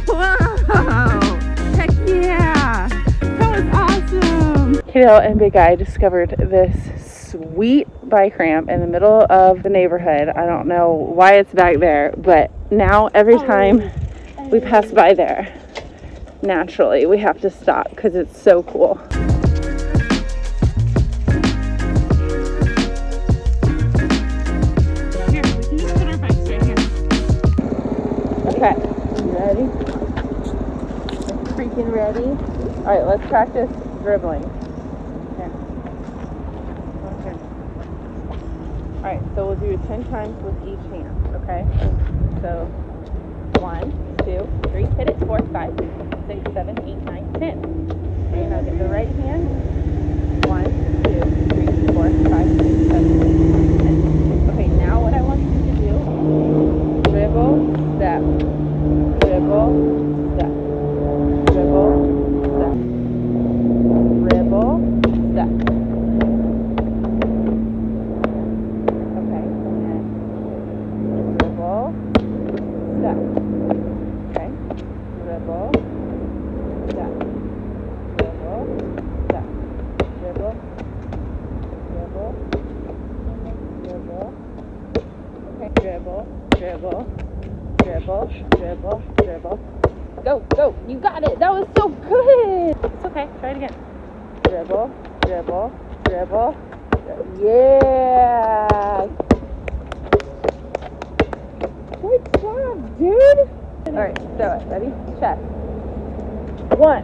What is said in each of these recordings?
Wow! Heck yeah! That was awesome! Kaidale and Big Guy discovered this sweet bike ramp in the middle of the neighborhood. I don't know why it's back there, but now every time we pass by there, naturally we have to stop because it's so cool. Here, we can just put our bikes right here. Okay, you ready? Freaking ready? All right, let's practice dribbling. Here. Okay. All right, so we'll do it 10 times with each hand, okay? So 1, 2, 3, hit it, 4, 5, 6, 7, 8, 9, 10. Okay, now get the right hand. 1, 2, 3, 4, 5, 6, 7, 8, 9, 10. Okay, now what I want you to do, dribble, step, dribble, step, dribble, step, dribble, step. Okay, and then dribble, step. Okay, dribble, step, dribble, step, dribble, dribble, dribble. Okay, dribble, dribble, dribble, dribble, dribble. Go, go, you got it. That was so good. It's okay, try it again. Dribble, dribble, dribble. Yeah. Good job, dude. All right, throw it. Ready? Chest. 1,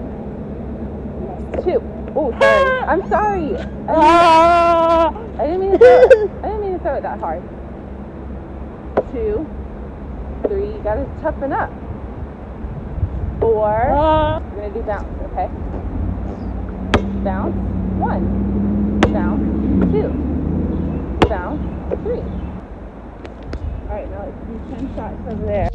2. Oh, sorry. I'm sorry. I didn't mean to throw it. I didn't mean to throw it that hard. 2, 3. You gotta toughen up. 4. We're gonna do bounce. Okay. Bounce. 1. Bounce. 2. Bounce. 3. All right, now let's do 10 shots over there.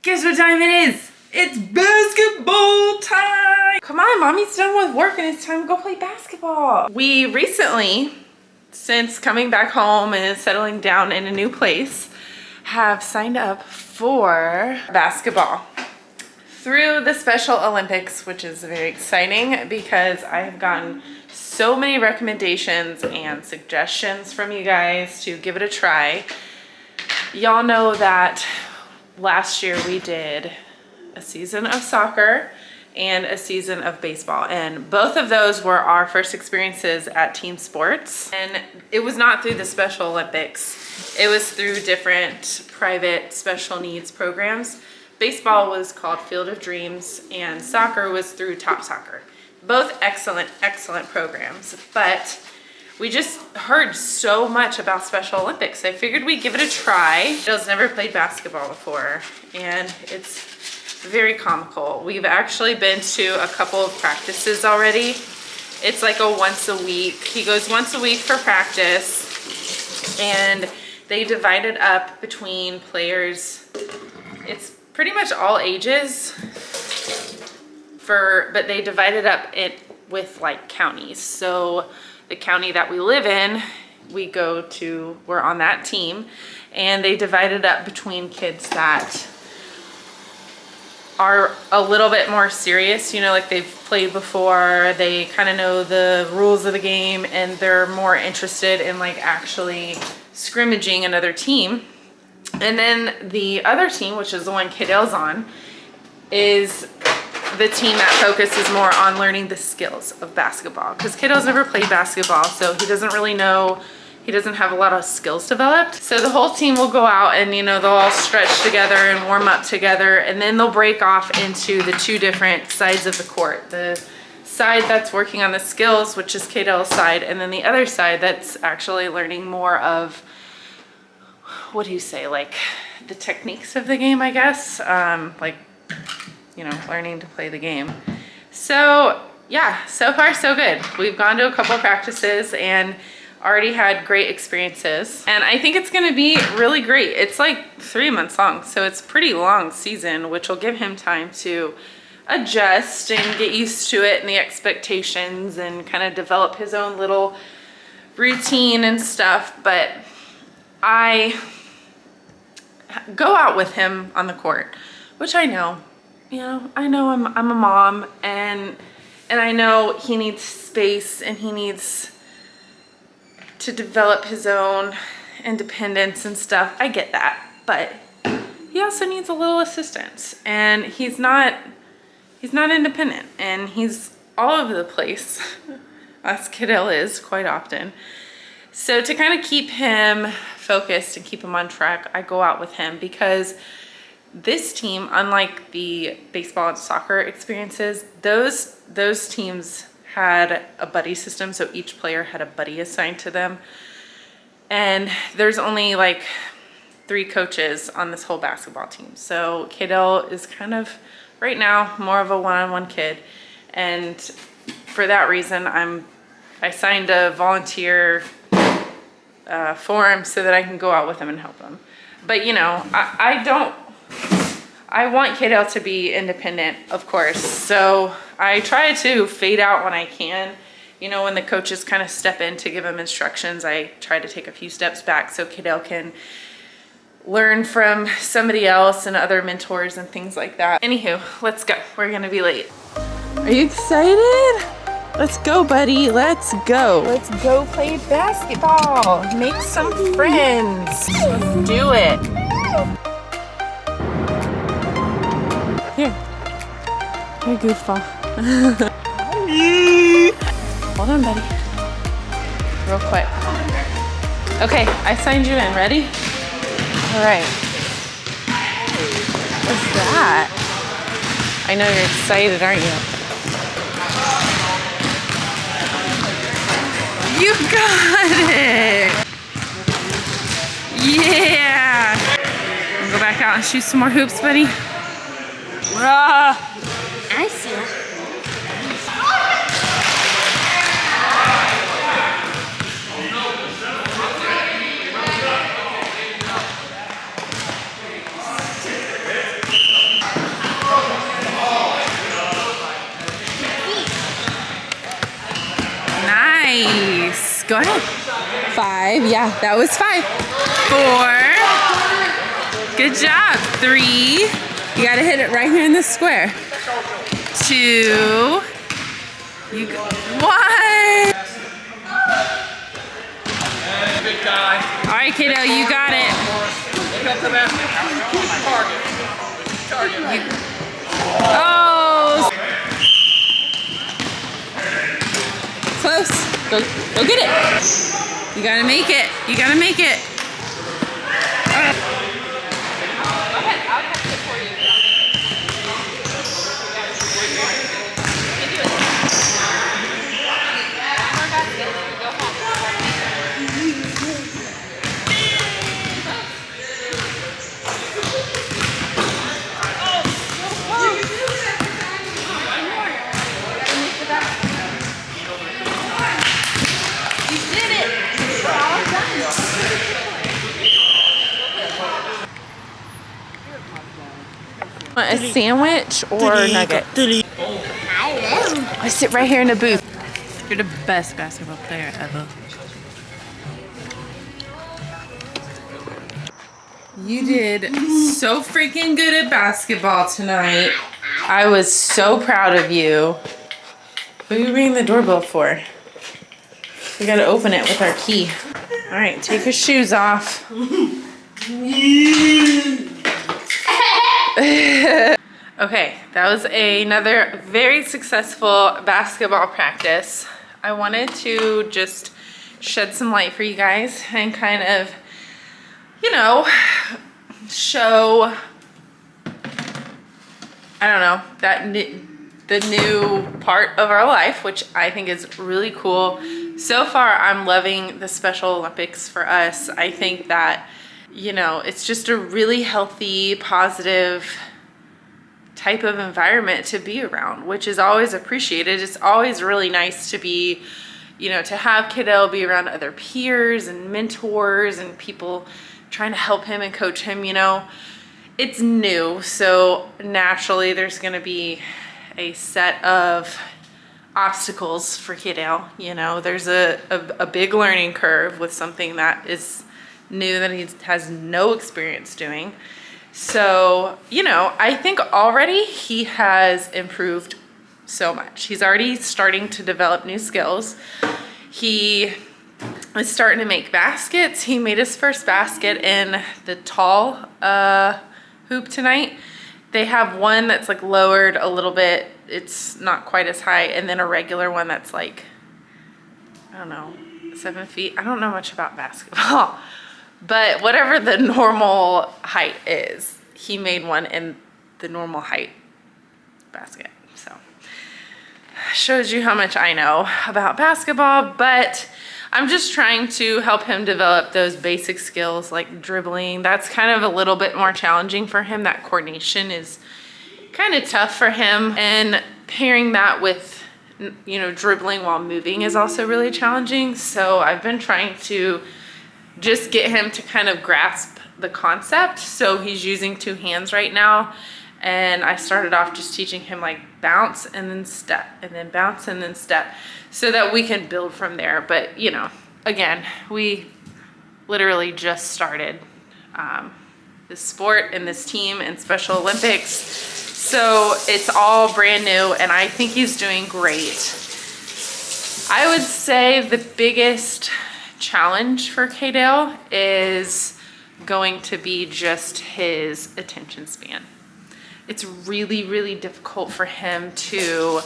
Guess what time it is? It's basketball time! Come on, mommy's done with work and it's time to go play basketball. We recently, since coming back home and settling down in a new place, have signed up for basketball through the Special Olympics, which is very exciting because I have gotten so many recommendations and suggestions from you guys to give it a try. Y'all know that last year we did a season of soccer and a season of baseball, and both of those were our first experiences at team sports. And it was not through the Special Olympics, it was through different private special needs programs. Baseball was called Field of Dreams and soccer was through Top Soccer. Both excellent programs, but we just heard so much about Special Olympics. I figured we'd give it a try. Jill's never played basketball before, and it's very comical. We've actually been to a couple of practices already. It's like a once a week. He goes once a week for practice, and they divide it up between players. It's pretty much all ages, but they divide it up with like counties. So the county that we live in, we're on that team, and they divide it up between kids that are a little bit more serious, you know, like they've played before, they kind of know the rules of the game, and they're more interested in like actually scrimmaging another team. And then the other team, which is the one Kaidale's on, is the team that focuses more on learning the skills of basketball, because Kaidale's never played basketball, so he doesn't really know, he doesn't have a lot of skills developed. So the whole team will go out and, you know, they'll all stretch together and warm up together, and then they'll break off into the two different sides of the court. The side that's working on the skills, which is Kaidale's side, and then the other side that's actually learning more of, what do you say, like the techniques of the game, I guess, like, you know, learning to play the game. So yeah, so far so good. We've gone to a couple of practices and already had great experiences. And I think it's gonna be really great. It's like 3 months long, so it's pretty long season, which will give him time to adjust and get used to it and the expectations and kind of develop his own little routine and stuff. But I go out with him on the court, which I know, I know I'm a mom, and I know he needs space and he needs to develop his own independence and stuff. I get that, but he also needs a little assistance, and he's not independent, and he's all over the place, as Kaidale is quite often. So to kind of keep him focused and keep him on track, I go out with him, because this team, unlike the baseball and soccer experiences, those teams had a buddy system, so each player had a buddy assigned to them. And there's only like 3 coaches on this whole basketball team. So Kaidale is kind of, right now, more of a one-on-one kid. And for that reason, I signed a volunteer form so that I can go out with him and help him. But I want Kaidale to be independent, of course. So I try to fade out when I can. When the coaches kind of step in to give him instructions, I try to take a few steps back so Kaidale can learn from somebody else and other mentors and things like that. Anywho, let's go. We're gonna be late. Are you excited? Let's go, buddy. Let's go. Let's go play basketball. Make some friends. Let's do it. Here. Here, goofball. Hold on, buddy. Real quick. Okay, I signed you in. Ready? All right. What's that? I know you're excited, aren't you? You got it! Yeah! We'll go back out and shoot some more hoops, buddy. I see. Nice. Go ahead. 5. Yeah, that was 5. 4. Good job. 3. You gotta hit it right here in the square. 2. 1. All right, kiddo, you got it. Oh. Close. Go get it. You gotta make it. You gotta make it. All right. Go ahead. I'll catch it for you. A sandwich or nugget? I sit right here in the booth. You're the best basketball player ever. You did so freaking good at basketball tonight. I was so proud of you. What are you ringing the doorbell for? We gotta open it with our key. All right, take your shoes off. Okay, that was another very successful basketball practice. I wanted to just shed some light for you guys and kind of, show, I don't know, the new part of our life, which I think is really cool. So far, I'm loving the Special Olympics for us. I think that, it's just a really healthy, positive type of environment to be around, which is always appreciated. It's always really nice to be, you know, to have Kaidale be around other peers and mentors and people trying to help him and coach him, you know. It's new, so naturally there's gonna be a set of obstacles for Kaidale. You know, there's a big learning curve with something that is new that he has no experience doing. So, you know, I think already he has improved so much. He's already starting to develop new skills. He is starting to make baskets. He made his first basket in the tall hoop tonight. They have one that's like lowered a little bit. It's not quite as high. And then a regular one that's like, I don't know, 7 feet. I don't know much about basketball. But whatever the normal height is, he made one in the normal height basket. So shows you how much I know about basketball, but I'm just trying to help him develop those basic skills like dribbling. That's kind of a little bit more challenging for him. That coordination is kind of tough for him. And pairing that with, you know, dribbling while moving is also really challenging. So I've been trying to just get him to kind of grasp the concept. So he's using 2 hands right now. And I started off just teaching him like bounce and then step and then bounce and then step so that we can build from there. But, you know, again, we literally just started this sport and this team in Special Olympics. So it's all brand new and I think he's doing great. I would say the biggest challenge for Kaidale is going to be just his attention span. It's really, really difficult for him to,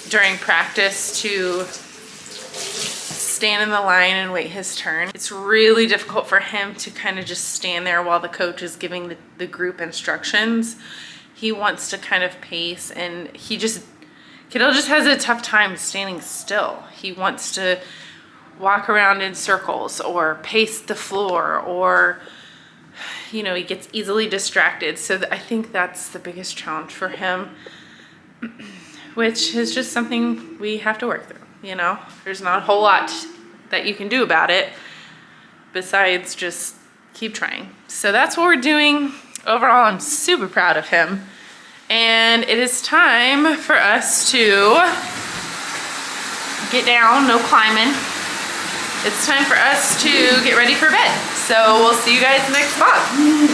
during practice, to stand in the line and wait his turn. It's really difficult for him to kind of just stand there while the coach is giving the group instructions. He wants to kind of pace and Kaidale just has a tough time standing still. He wants to walk around in circles or pace the floor or, you know, he gets easily distracted. So I think that's the biggest challenge for him, which is just something we have to work through. You know, there's not a whole lot that you can do about it besides just keep trying. So that's what we're doing. Overall, I'm super proud of him. And it is time for us to get down, no climbing. It's time for us to get ready for bed. So we'll see you guys next vlog.